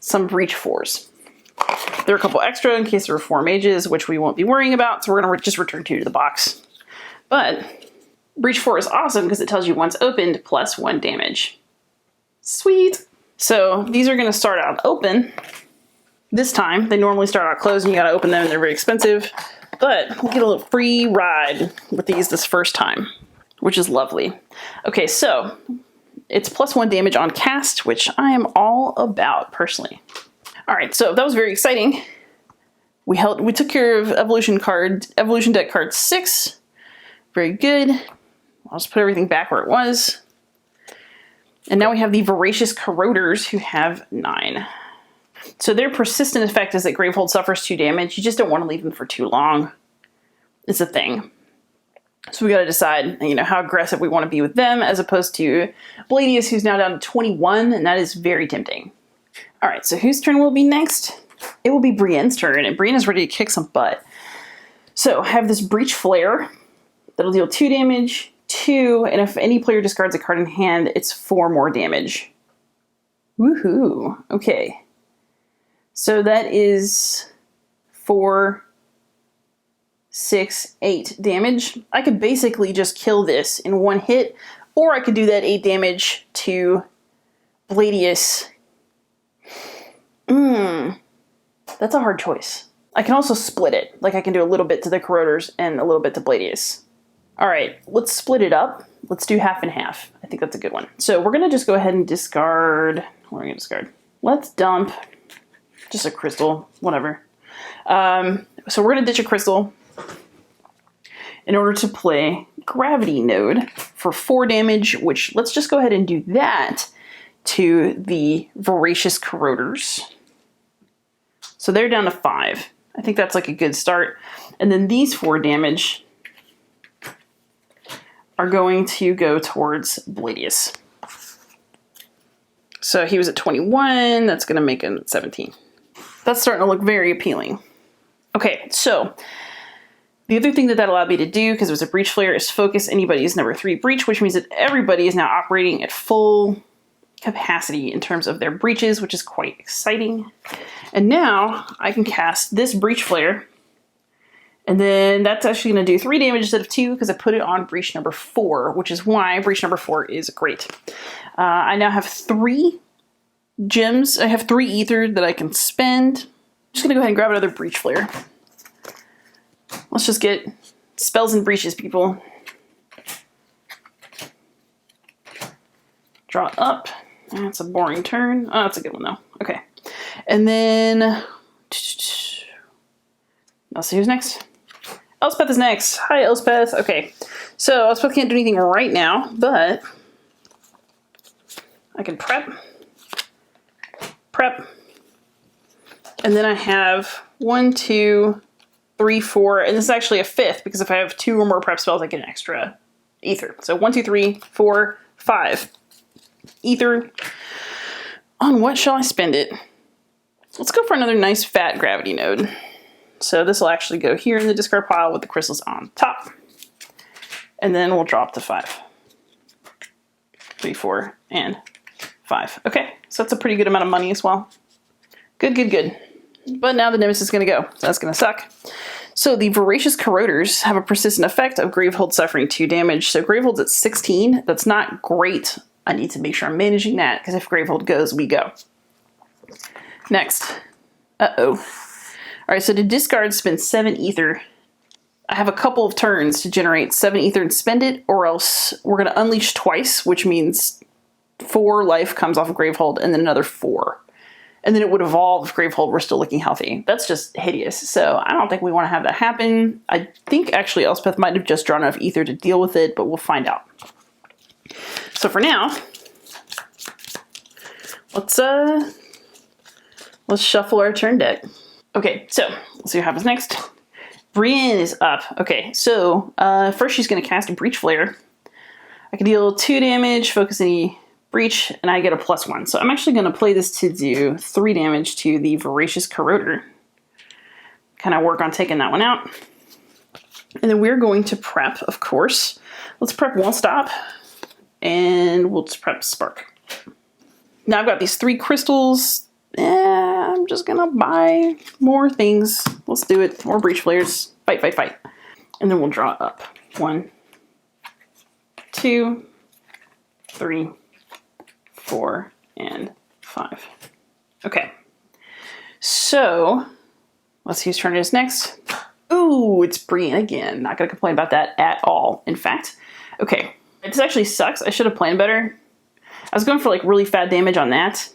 Speaker 2: some breach 4s. There are a couple extra in case there are 4 mages, which we won't be worrying about, so we're going to just return 2 to the box. But breach 4 is awesome because it tells you once opened +1 damage. Sweet! So these are going to start out open. This time, they normally start out closed and you gotta open them and they're very expensive. But we'll get a little free ride with these this first time, which is lovely. Okay, so it's +1 damage on cast, which I am all about personally. All right, so that was very exciting. We took care of Evolution Deck card 6. Very good. I'll just put everything back where it was. And now we have the Voracious Corroders who have 9. So their persistent effect is that Gravehold suffers 2 damage. You just don't want to leave them for too long. It's a thing. So we got to decide, how aggressive we want to be with them as opposed to Bladius, who's now down to 21, and that is very tempting. All right, so whose turn will be next? It will be Brienne's turn, and Brienne is ready to kick some butt. So I have this Breach Flare that'll deal 2 damage, 2, and if any player discards a card in hand, it's 4 more damage. Woohoo! Okay. So that is 4, 6, 8 damage. I could basically just kill this in one hit, or I could do that 8 damage to Bladius. That's a hard choice. I can also split it. Like I can do a little bit to the corroders and a little bit to Bladius. All right, let's split it up. Let's do half and half. I think that's a good one. So we're gonna just go ahead and discard. What are we gonna discard? Let's dump just a crystal, whatever. So we're gonna ditch a crystal in order to play Gravity Node for 4 damage, which let's just go ahead and do that to the Voracious Corroders. So they're down to 5. I think that's like a good start. And then these 4 damage are going to go towards Bladius. So he was at 21. That's going to make him 17. That's starting to look very appealing. Okay, so the other thing that allowed me to do, because it was a breach flare, is focus anybody's number 3 breach, which means that everybody is now operating at full capacity in terms of their breaches, which is quite exciting. And now I can cast this breach flare, and then that's actually going to do 3 damage instead of 2 because I put it on breach number 4, which is why breach number 4 is great. I now have 3 gems. I have 3 ether that I can spend. I'm just going to go ahead and grab another breach flare. Let's just get spells and breaches, people. Draw up. That's a boring turn. Oh, that's a good one, though. Okay. And then... Let's see who's next. Elspeth is next. Hi, Elspeth. Okay. So, Elspeth can't do anything right now, but... I can prep. And then I have 1, 2, 3, 4, and this is actually a 5th, because if I have 2 or more prep spells, I get an extra ether. So 1, 2, 3, 4, 5. Ether. On what shall I spend it? Let's go for another nice fat gravity node. So this will actually go here in the discard pile with the crystals on top. And then we'll drop to 5. 3, 4, and 5. Okay, so that's a pretty good amount of money as well. Good. But now the Nemesis is going to go, so that's going to suck. So the Voracious Corroders have a persistent effect of Gravehold suffering 2 damage. So Gravehold's at 16. That's not great. I need to make sure I'm managing that, because if Gravehold goes, we go. Next. All right, so to discard, spend 7 ether. I have a couple of turns to generate 7 ether and spend it, or else we're going to unleash twice, which means 4 life comes off of Gravehold, and then another 4. And then it would evolve if Gravehold were still looking healthy. That's just hideous. So I don't think we want to have that happen. I think actually Elspeth might have just drawn enough ether to deal with it, but we'll find out. So for now, let's shuffle our turn deck. Okay, so let's see what happens next. Brienne is up. Okay, so first she's going to cast a Breach Flare. I can deal 2 damage, focus any breach, and I get a +1. So I'm actually going to play this to do 3 damage to the Voracious Corroder. Kind of work on taking that one out. And then we're going to prep, of course. Let's prep Won't Stop. And we'll just prep Spark. Now I've got these 3 crystals. I'm just gonna buy more things. Let's do it. More breach flares. Fight. And then we'll draw up. 1, 2, 3, 4, and 5. Okay. So let's see whose turn it is next. Ooh, it's Brienne again. Not gonna complain about that at all. In fact, okay. This actually sucks. I should have planned better. I was going for like really fat damage on that.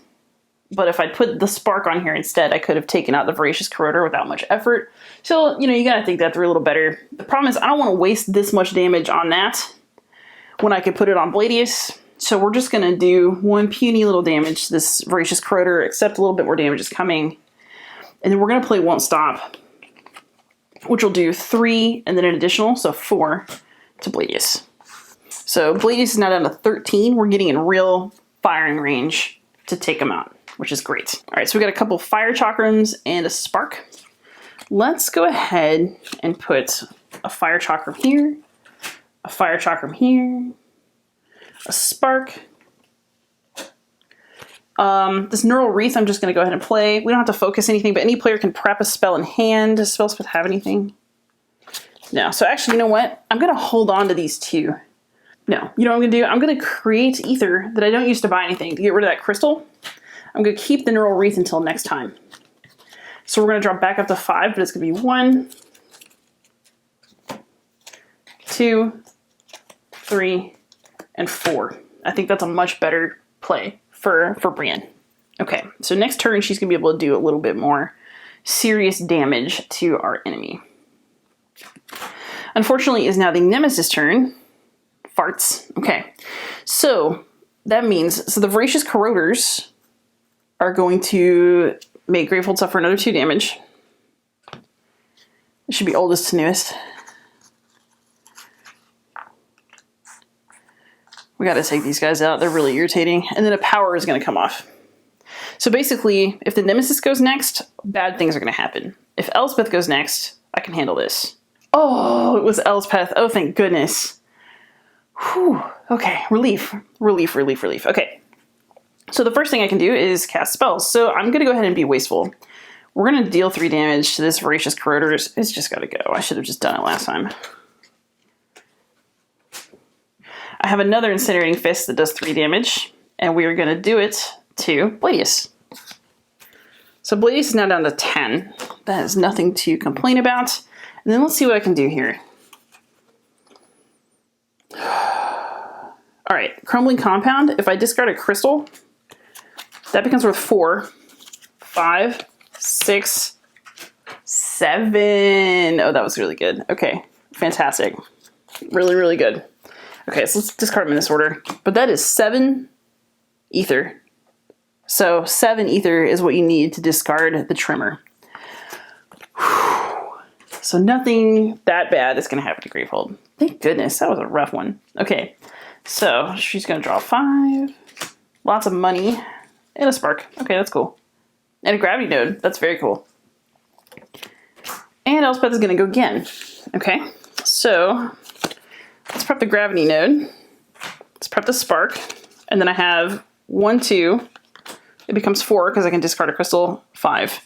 Speaker 2: But if I'd put the Spark on here instead, I could have taken out the Voracious Corroder without much effort. So, you gotta think that through a little better. The problem is I don't want to waste this much damage on that when I could put it on Bladius. So we're just gonna do 1 puny little damage to this Voracious Corroder, except a little bit more damage is coming. And then we're gonna play Won't Stop, which will do 3 and then an additional, so 4 to Bladius. So Bladius is now down to 13. We're getting in real firing range to take him out, which is great. All right, so we got a couple Fire Chakrams and a Spark. Let's go ahead and put a Fire Chakram here, a Fire Chakram here, a Spark, This Neural Wreath, I'm just going to go ahead and play. We don't have to focus anything, but any player can prep a spell in hand. Does Spellsmith have anything? No. So actually, you know what? I'm going to hold on to these two. No. You know what I'm going to do? I'm going to create Ether that I don't use to buy anything to get rid of that crystal. I'm going to keep the Neural Wreath until next time. So we're going to drop back up to 5, but it's going to be 1, 2, 3, and 4. I think that's a much better play for Brienne. Okay, so next turn she's going to be able to do a little bit more serious damage to our enemy. Unfortunately, is now the Nemesis turn. Farts. Okay, so that means, so the Voracious Corroders are going to make Gravehold suffer another 2 damage. It should be oldest to newest. We got to take these guys out. They're really irritating. And then a power is going to come off. So basically, if the Nemesis goes next, bad things are going to happen. If Elspeth goes next, I can handle this. Oh, it was Elspeth. Oh, thank goodness. Whew. Okay, relief. Relief, relief, relief. Okay. So the first thing I can do is cast spells. So I'm going to go ahead and be wasteful. We're going to deal 3 damage to this Voracious Corroders. It's just got to go. I should have just done it last time. I have another Incinerating Fist that does 3 damage, and we are going to do it to Bladius. So Bladius is now down to 10. That is nothing to complain about. And then let's see what I can do here. All right, Crumbling Compound. If I discard a crystal, that becomes worth 4, 5, 6, 7. Oh, that was really good. Okay, fantastic. Really, really good. Okay, so let's discard them in this order. But that is 7 ether. So 7 ether is what you need to discard the Trimmer. Whew. So nothing that bad is going to happen to Gravehold. Thank goodness, that was a rough one. Okay, so she's going to draw 5. Lots of money. And a Spark. Okay, that's cool. And a Gravity Node. That's very cool. And Elspeth is going to go again. Okay, so let's prep the Gravity Node. Let's prep the Spark. And then I have 1, 2. It becomes 4 because I can discard a crystal. 5.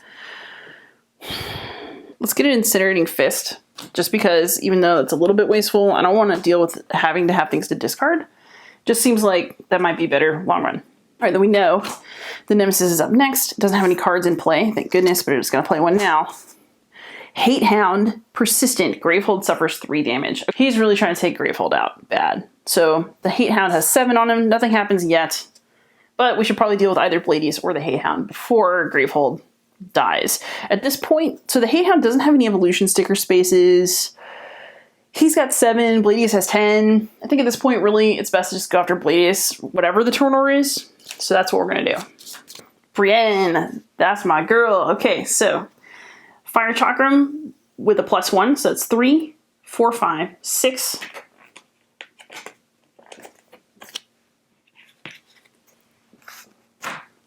Speaker 2: Let's get an Incinerating Fist. Just because, even though it's a little bit wasteful, I don't want to deal with having to have things to discard. Just seems like that might be better long run. All right, then we know the Nemesis is up next. It doesn't have any cards in play, thank goodness, but it's going to play one now. Hate Hound, Persistent. Gravehold suffers 3 damage. He's really trying to take Gravehold out bad. So the Hate Hound has 7 on him. Nothing happens yet. But we should probably deal with either Bladius or the Hate Hound before Gravehold dies. At this point, so the Hate Hound doesn't have any evolution sticker spaces. He's got 7. Bladius has 10. I think at this point, really, it's best to just go after Bladius, whatever the turn order is. So that's what we're going to do. Brienne, that's my girl. Okay, so Fire Chakram with a +1, so that's 3, 4, 5, 6.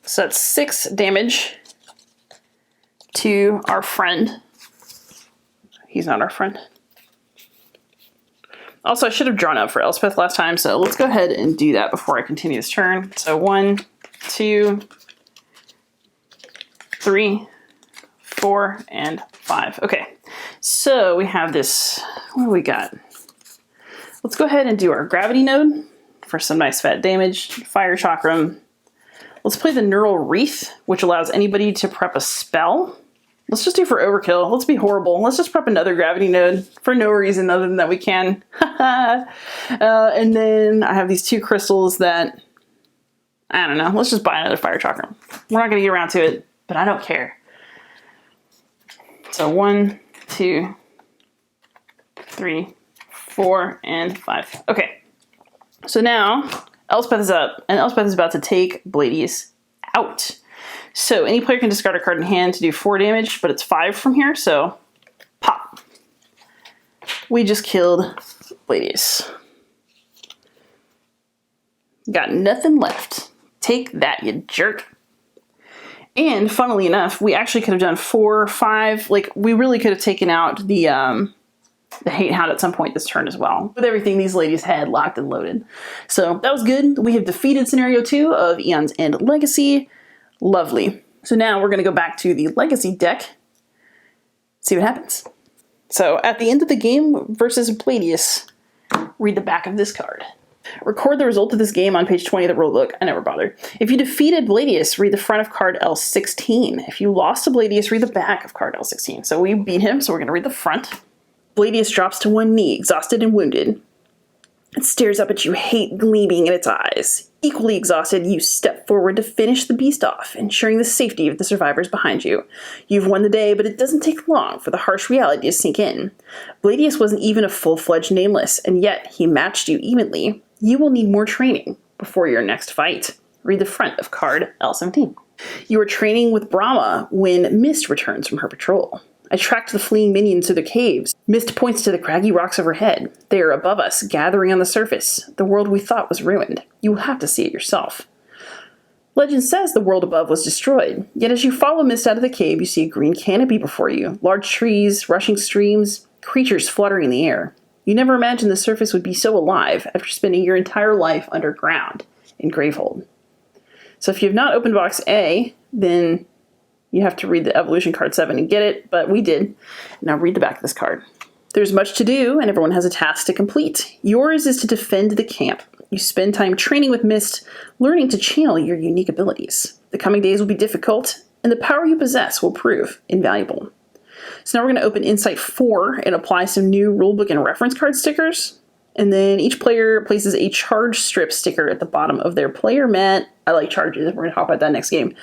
Speaker 2: So that's 6 damage to our friend. He's not our friend. Also, I should have drawn up for Elspeth last time, so let's go ahead and do that before I continue this turn. So 1, 2, 3, 4, and 5. Okay, so we have this. What do we got? Let's go ahead and do our Gravity Node for some nice fat damage. Fire Chakram. Let's play the Neural Wreath, which allows anybody to prep a spell. Let's just do for overkill. Let's be horrible. Let's just prep another Gravity Node for no reason other than that we can. And then I have these 2 crystals that, I don't know. Let's just buy another Fire Chakram. We're not going to get around to it, but I don't care. So 1, 2, 3, 4, and 5. Okay. So now Elspeth is up, and Elspeth is about to take Bladius out. So any player can discard a card in hand to do 4 damage, but it's 5 from here, so pop. We just killed Bladius. Got nothing left. Take that, you jerk. And funnily enough, we actually could have done 4, 5. Like, we really could have taken out the the Hate Hound at some point this turn as well, with everything these ladies had locked and loaded. So that was good. We have defeated scenario 2 of Aeon's End Legacy. Lovely. So now we're going to go back to the Legacy deck, see what happens. So at the end of the game versus Bladius, read the back of this card. Record the result of this game on page 20 of the rulebook. I never bother. If you defeated Bladius, read the front of card L16. If you lost to Bladius, read the back of card L16. So we beat him, so we're going to read the front. Bladius drops to one knee, exhausted and wounded. It stares up at you, hate gleaming in its eyes. Equally exhausted, you step forward to finish the beast off, ensuring the safety of the survivors behind you. You've won the day, but it doesn't take long for the harsh reality to sink in. Bladius wasn't even a full-fledged nameless, and yet he matched you evenly. You will need more training before your next fight. Read the front of card L17. You are training with Brahma when Mist returns from her patrol. I tracked the fleeing minions to the caves. Mist points to the craggy rocks overhead. They are above us, gathering on the surface. The world we thought was ruined. You will have to see it yourself. Legend says the world above was destroyed. Yet as you follow Mist out of the cave, you see a green canopy before you. Large trees, rushing streams, creatures fluttering in the air. You never imagined the surface would be so alive after spending your entire life underground in Gravehold. So if you have not opened box A, then you have to read the evolution card 7 and get it, but we did. Now read the back of this card. There's much to do, and everyone has a task to complete. Yours is to defend the camp. You spend time training with Mist, learning to channel your unique abilities. The coming days will be difficult, and the power you possess will prove invaluable. So now we're going to open Insight 4 and apply some new rulebook and reference card stickers. And then each player places a charge strip sticker at the bottom of their player mat. I like charges. We're going to talk about that next game.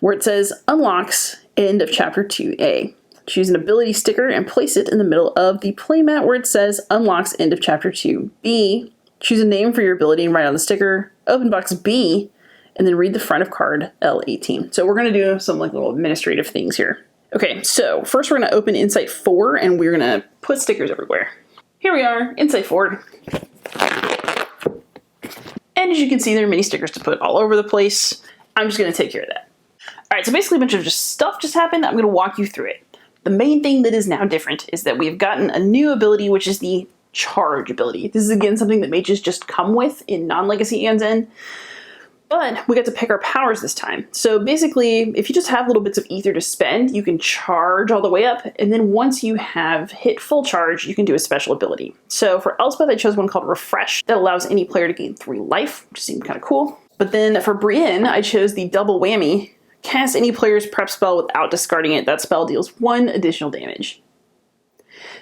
Speaker 2: Where it says, unlocks end of chapter 2A. Choose an ability sticker and place it in the middle of the playmat where it says, unlocks end of chapter 2B. Choose a name for your ability and write on the sticker. Open box B, and then read the front of card L18. So we're going to do some like little administrative things here. Okay, so first we're going to open Insight 4, and we're going to put stickers everywhere. Here we are, Insight 4. And as you can see, there are many stickers to put all over the place. I'm just going to take care of that. All right, so basically a bunch of just stuff just happened. I'm going to walk you through it. The main thing that is now different is that we've gotten a new ability, which is the charge ability. This is again something that mages just come with in non-legacy Aeon's End. But we got to pick our powers this time. So basically, if you just have little bits of ether to spend, you can charge all the way up. And then once you have hit full charge, you can do a special ability. So for Elspeth, I chose one called Refresh that allows any player to gain 3 life, which seemed kind of cool. But then for Brienne, I chose the double whammy. Cast any player's prep spell without discarding it. That spell deals 1 additional damage.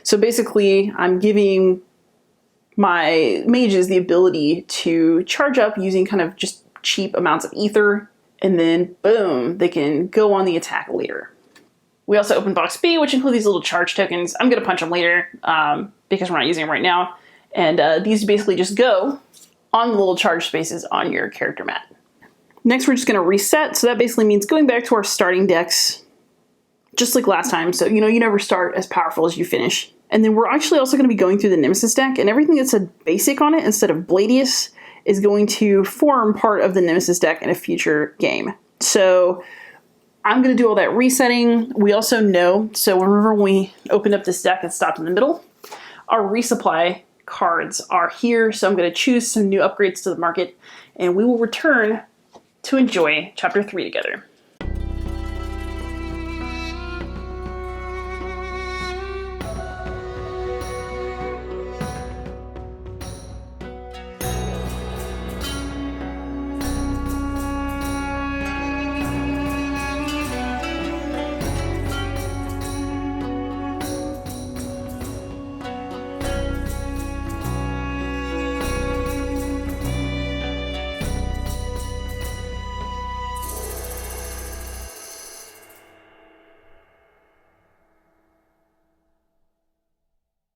Speaker 2: So basically, I'm giving my mages the ability to charge up using kind of just cheap amounts of ether, and then boom, they can go on the attack later. We also opened box B, which include these little charge tokens. I'm going to punch them later because we're not using them right now. And these basically just go on the little charge spaces on your character mat. Next, we're just going to reset. So that basically means going back to our starting decks, just like last time. So, you know, you never start as powerful as you finish. And then we're actually also going to be going through the Nemesis deck, and everything that said basic on it instead of Bladius is going to form part of the Nemesis deck in a future game. So I'm going to do all that resetting. We also know, so remember when we opened up this deck and stopped in the middle, our resupply cards are here. So I'm going to choose some new upgrades to the market, and we will return to enjoy chapter 3 together.